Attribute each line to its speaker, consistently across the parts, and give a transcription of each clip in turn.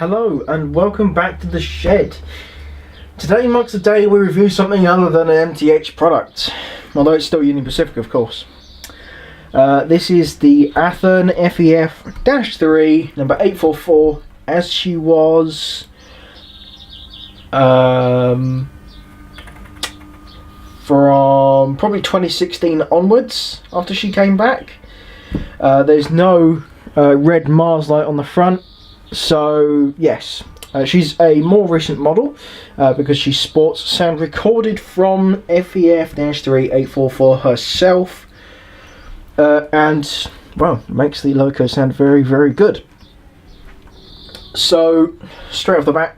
Speaker 1: Hello and welcome back to the shed. Today marks the day we review something other than an MTH product, although it's still Union Pacific of course. This is the Athearn FEF-3 number 844 as she was from probably 2016 onwards after she came back. There's no red Mars light on the front. So yes, she's a more recent model because she sports sound recorded from FEF-3 844 herself, and well, makes the loco sound very, very good. So straight off the bat,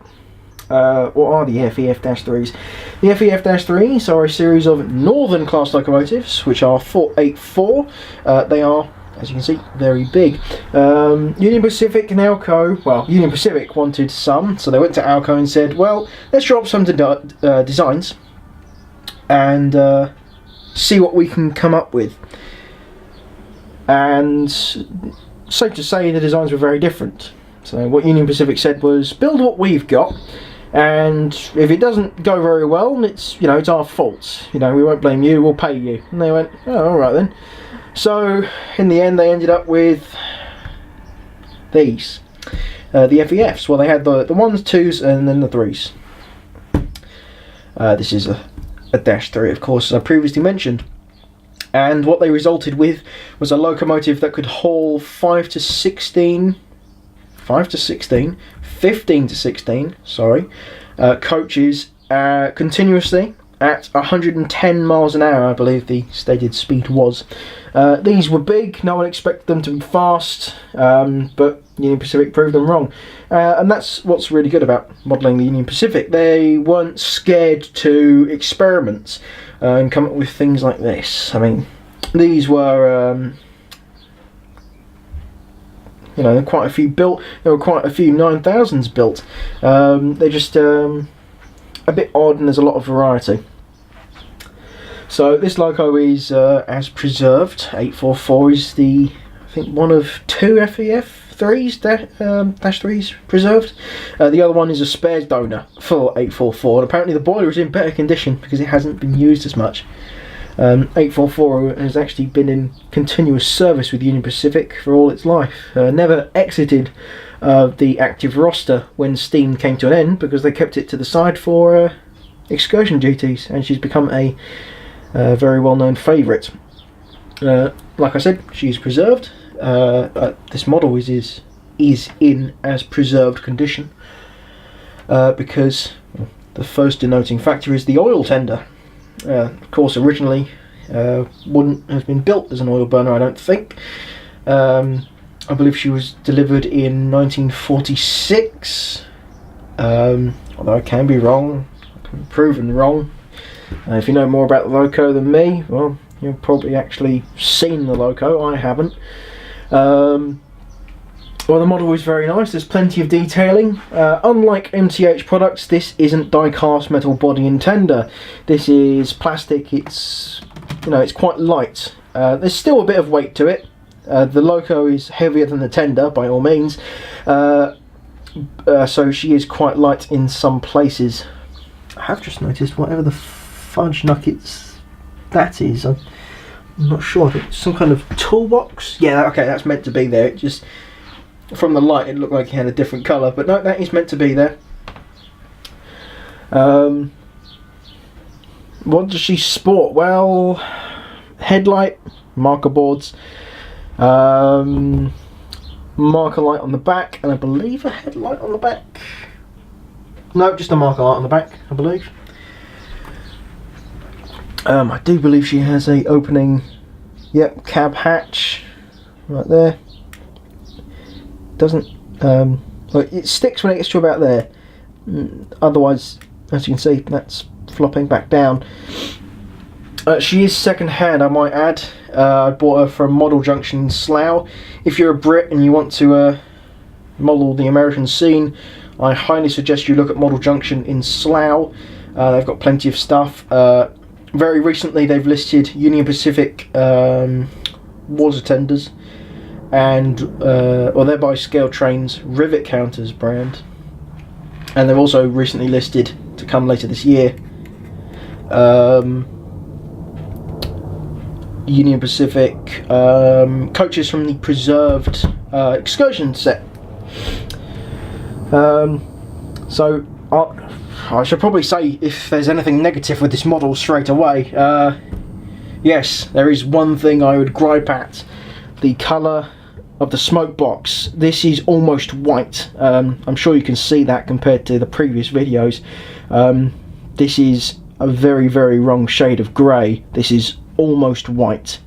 Speaker 1: what are the FEF-3s? The FEF-3s are a series of Northern class locomotives which are 484. They are, as you can see, very big. Union Pacific and Alco, well, Union Pacific wanted some, so they went to Alco and said, well, let's drop some designs and see what we can come up with. And safe to say the designs were very different. So what Union Pacific said was, build what we've got, and if it doesn't go very well, it's, you know, it's our fault. You know, we won't blame you, we'll pay you. And they went, oh, all right then. So in the end they ended up with these, the FEFs. Well, they had the 1s, 2s and then the 3s. This is a -3 of course, as I previously mentioned, and what they resulted with was a locomotive that could haul 15 to 16 coaches continuously at 110 miles an hour, I believe the stated speed was. These were big, no one expected them to be fast, but Union Pacific proved them wrong. And that's what's really good about modelling the Union Pacific. They weren't scared to experiment and come up with things like this. I mean, these were, you know, quite a few built. There were quite a few 9000s built. They're just a bit odd, and there's a lot of variety. So this loco is as preserved. 844 is the, I think, one of 2 FEF-3s, -3s preserved. The other one is a spares donor for 844, and apparently the boiler is in better condition because it hasn't been used as much. 844 has actually been in continuous service with Union Pacific for all its life. Never exited the active roster when steam came to an end because they kept it to the side for excursion duties, and she's become a very well-known favourite. Like I said, she's preserved. This model is in as preserved condition because the first denoting factor is the oil tender. Of course, originally wouldn't have been built as an oil burner, I don't think. I believe she was delivered in 1946, although I can be wrong, I can be proven wrong. If you know more about the loco than me, well, you've probably actually seen the loco. I haven't. Well, the model is very nice. There's plenty of detailing. Unlike MTH products, this isn't die-cast metal body and tender. This is plastic. It's, you know, it's quite light. There's still a bit of weight to it. The loco is heavier than the tender by all means, so she is quite light in some places. I have just noticed whatever the fudge nuggets that is, I'm not sure. I think it's some kind of toolbox. Yeah, okay, that's meant to be there. It just, from the light, it looked like it had a different colour, but no, that is meant to be there. What does she sport? Well, headlight, marker boards, marker light on the back, and I believe a headlight on the back. No, just a marker light on the back, I believe. I do believe she has a opening, yep, cab hatch right there. Doesn't, well, it sticks when it gets to about there. Otherwise, as you can see, that's flopping back down. She is second hand, I might add. I bought her from Model Junction in Slough. If you're a Brit and you want to model the American scene, I highly suggest you look at Model Junction in Slough. They've got plenty of stuff. Very recently they've listed Union Pacific water tenders and, well, they're by Scale Train's Rivet Counters brand. and they're also recently listed to come later this year. Union Pacific coaches from the preserved excursion set. So I should probably say, if there's anything negative with this model straight away, yes, there is one thing I would gripe at: the colour of the smoke box. This is almost white. I'm sure you can see that compared to the previous videos. This is a very, very wrong shade of grey. This is almost white.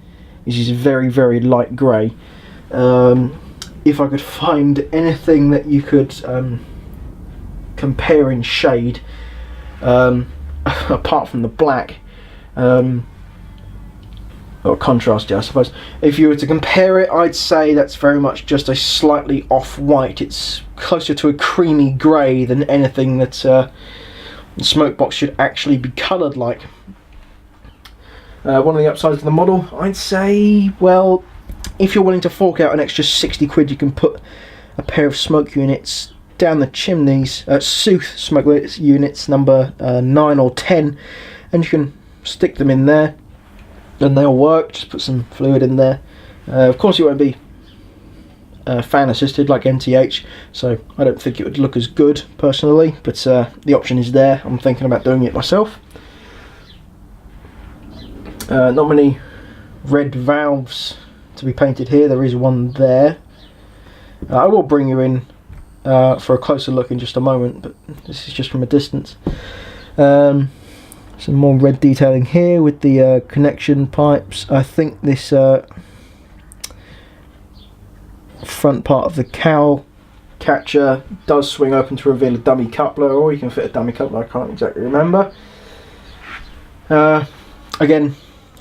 Speaker 1: This is very, very light grey. If I could find anything that you could compare in shade, apart from the black, or contrast, I suppose. If you were to compare it, I'd say that's very much just a slightly off-white. It's closer to a creamy grey than anything that the smoke box should actually be coloured like. One of the upsides of the model, I'd say, well, if you're willing to fork out an extra 60 quid, you can put a pair of smoke units down the chimneys, Sooth smoke units number 9 or 10, and you can stick them in there and they'll work. Just put some fluid in there. Of course it won't be fan assisted like NTH, so I don't think it would look as good personally, but the option is there. I'm thinking about doing it myself. Not many red valves to be painted here. There is one there. I will bring you in for a closer look in just a moment, but this is just from a distance. Some more red detailing here with the connection pipes. I think this front part of the cowl catcher does swing open to reveal a dummy coupler, or you can fit a dummy coupler, I can't exactly remember. Again,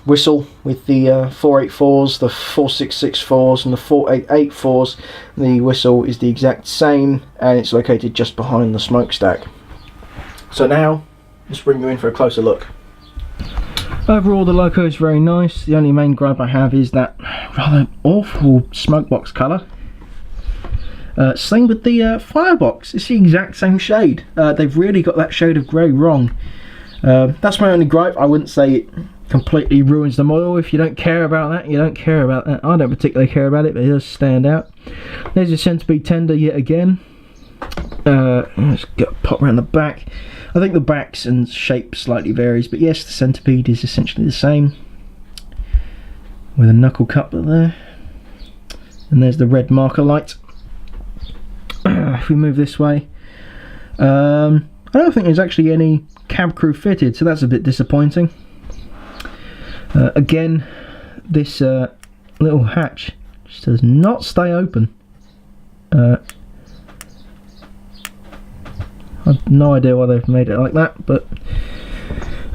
Speaker 1: whistle with the 484s, the 466-4s and the 488-4s. The whistle is the exact same, and it's located just behind the smokestack. So now, let's bring you in for a closer look. Overall, the logo is very nice. The only main gripe I have is that rather awful smoke box colour. Same with the firebox. It's the exact same shade. They've really got that shade of grey wrong. That's my only gripe. I wouldn't say it completely ruins the model. If you don't care about that, you don't care about that. I don't particularly care about it, but it does stand out. There's a centipede tender yet again. Let's pop around the back. I think the backs and shape slightly varies, but yes, the centipede is essentially the same, with a knuckle coupler there. And there's the red marker light. If we move this way, I don't think there's actually any cab crew fitted, so that's a bit disappointing. Again, this little hatch just does not stay open. I've no idea why they've made it like that, but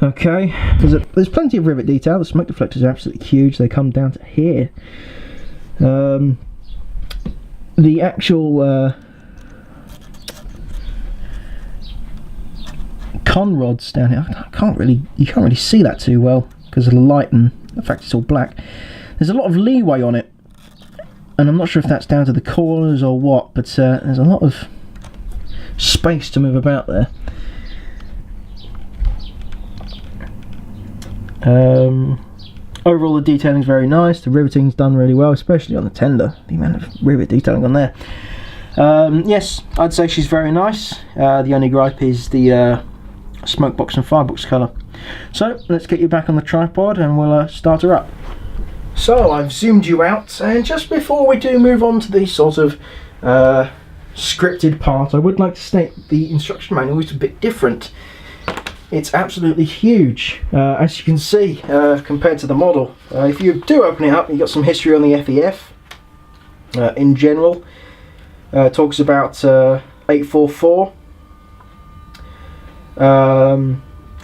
Speaker 1: okay. There's plenty of rivet detail. The smoke deflectors are absolutely huge. They come down to here. The actual con rods down here, you can't really see that too well because of the light and the fact it's all black. There's a lot of leeway on it, and I'm not sure if that's down to the corners or what, but there's a lot of space to move about there. Overall, the detailing is very nice. The riveting's done really well, especially on the tender. The amount of rivet detailing on there. Yes, I'd say she's very nice. The only gripe is the smoke box and firebox colour. So let's get you back on the tripod and we'll start her up. So I've zoomed you out, and just before we do move on to the sort of scripted part, I would like to state the instruction manual is a bit different. It's absolutely huge, as you can see, compared to the model. If you do open it up, you've got some history on the FEF in general. Talks about 844.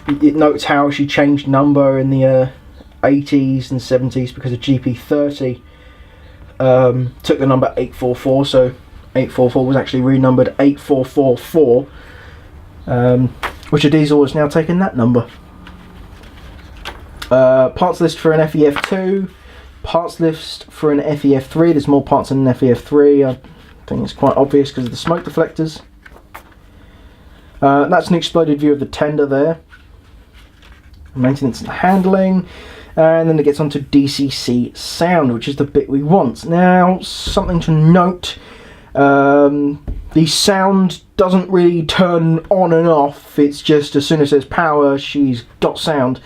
Speaker 1: It notes how she changed number in the 80s and 70s because of GP30 took the number 844, so 844 was actually renumbered 8444, which a diesel has now taken that number. Parts list for an FEF-2, parts list for an FEF-3. There's more parts in an FEF-3. I think it's quite obvious because of the smoke deflectors. That's an exploded view of the tender there. Maintenance and handling. And then it gets onto DCC sound, which is the bit we want. Now, something to note, the sound doesn't really turn on and off. It's just as soon as there's power, she's got sound.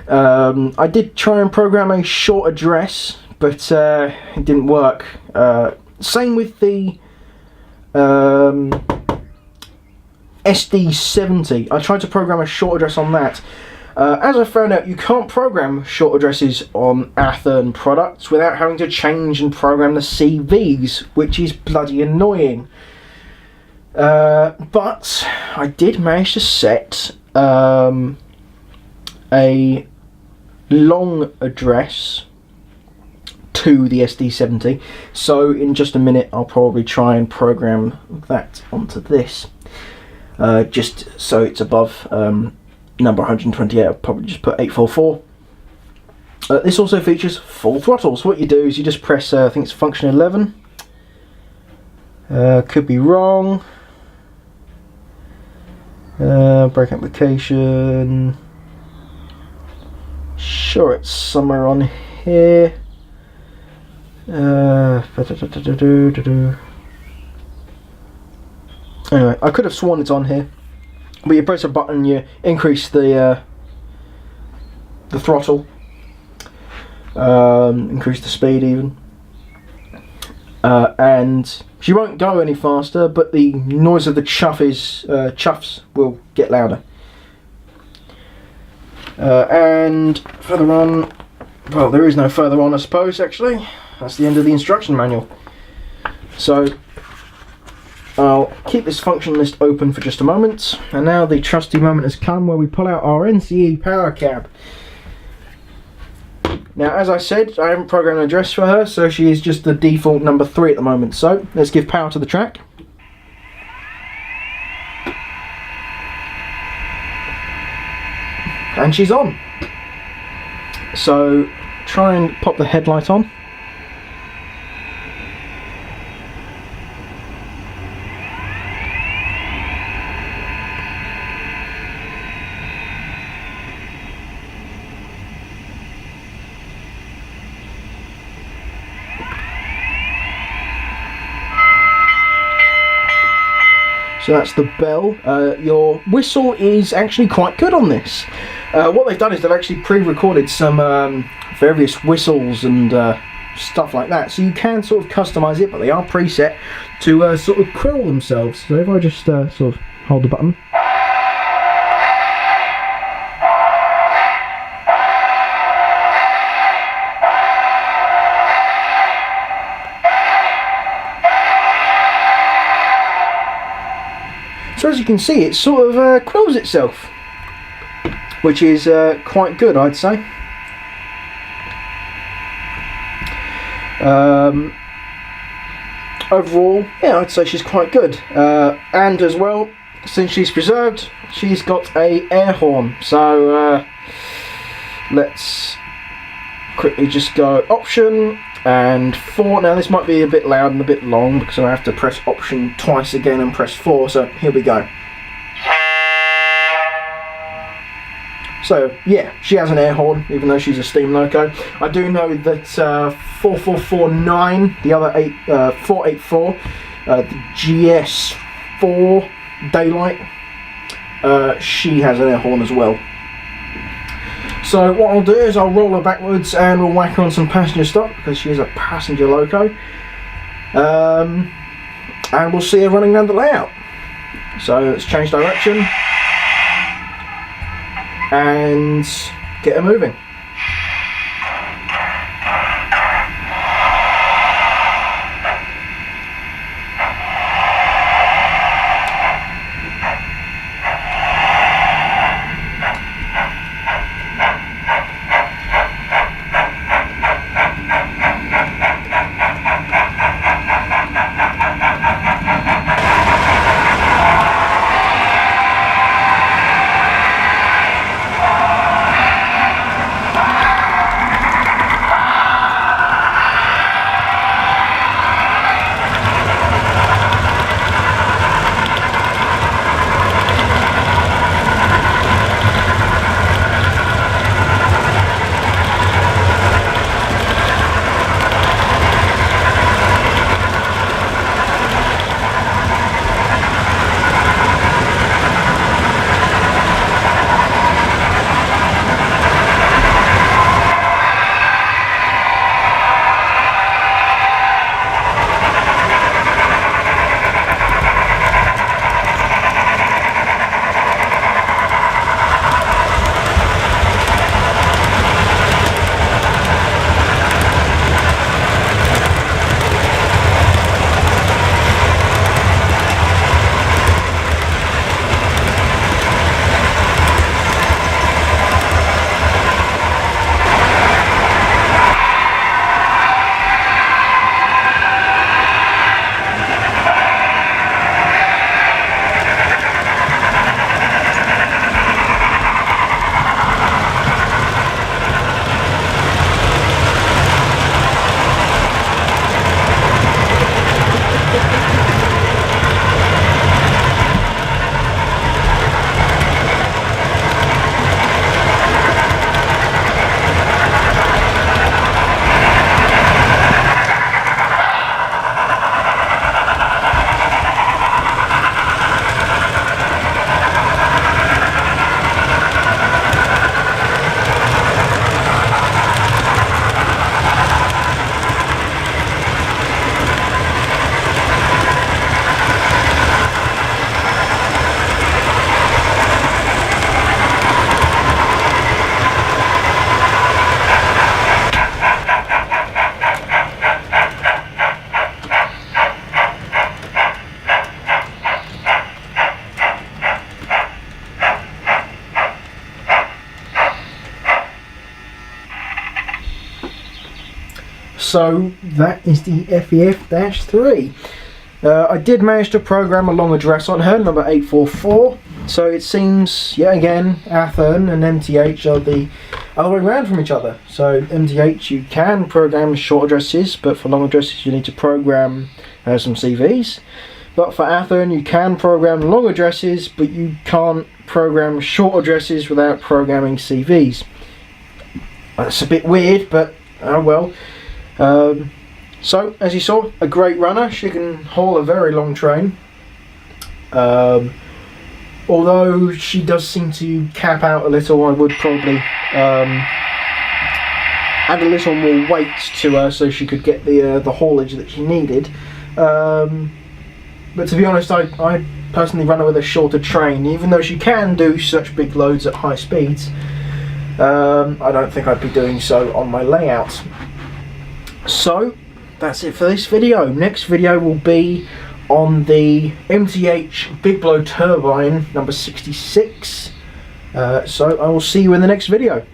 Speaker 1: I did try and program a short address, but it didn't work. Same with the SD70. I tried to program a short address on that. As I found out, you can't program short addresses on Athearn products without having to change and program the CVs, which is bloody annoying. But I did manage to set a long address to the SD70, so in just a minute I'll probably try and program that onto this, just so it's above number 128. I'll probably just put 844. This also features full throttle, so what you do is you just press, I think it's function 11, could be wrong, brake application, sure it's somewhere on here. Anyway, I could have sworn it's on here, but you press a button, you increase the throttle, increase the speed even, and she won't go any faster, but the noise of the chuffs will get louder. And further on, well, there is no further on, I suppose, actually. That's the end of the instruction manual. So I'll keep this function list open for just a moment, and now the trusty moment has come where we pull out our NCE power cab. Now, as I said, I haven't programmed an address for her, so she is just the default number 3 at the moment. So let's give power to the track. And she's on. So try and pop the headlight on. So that's the bell. Your whistle is actually quite good on this. What they've done is they've actually pre-recorded some various whistles and stuff like that, so you can sort of customise it, but they are preset to sort of quill themselves. So if I just sort of hold the button. So as you can see, it sort of quills itself, which is quite good, I'd say. Overall, yeah, I'd say she's quite good. And as well, since she's preserved, she's got a air horn. So let's quickly just go option and 4. Now this might be a bit loud and a bit long because I have to press option twice again and press 4, so here we go. So yeah, she has an air horn even though she's a steam loco. I do know that 4449, the other 484, the GS4 Daylight, she has an air horn as well. So what I'll do is I'll roll her backwards and we'll whack her on some passenger stop because she is a passenger loco, and we'll see her running around the layout. So let's change direction and get her moving. so that is the FEF-3. I did manage to program a long address on her, number 844. So it seems, yet again, Athearn and MTH are the other way around from each other. So MTH, you can program short addresses, but for long addresses you need to program some CVs. But for Athearn, you can program long addresses, but you can't program short addresses without programming CVs. That's a bit weird, but oh well. So, as you saw, a great runner. She can haul a very long train. Although she does seem to cap out a little, I would probably add a little more weight to her so she could get the haulage that she needed. But to be honest, I personally run her with a shorter train. Even though she can do such big loads at high speeds, I don't think I'd be doing so on my layout. So that's it for this video. Next video will be on the MTH Big Blow Turbine number 66. So I will see you in the next video.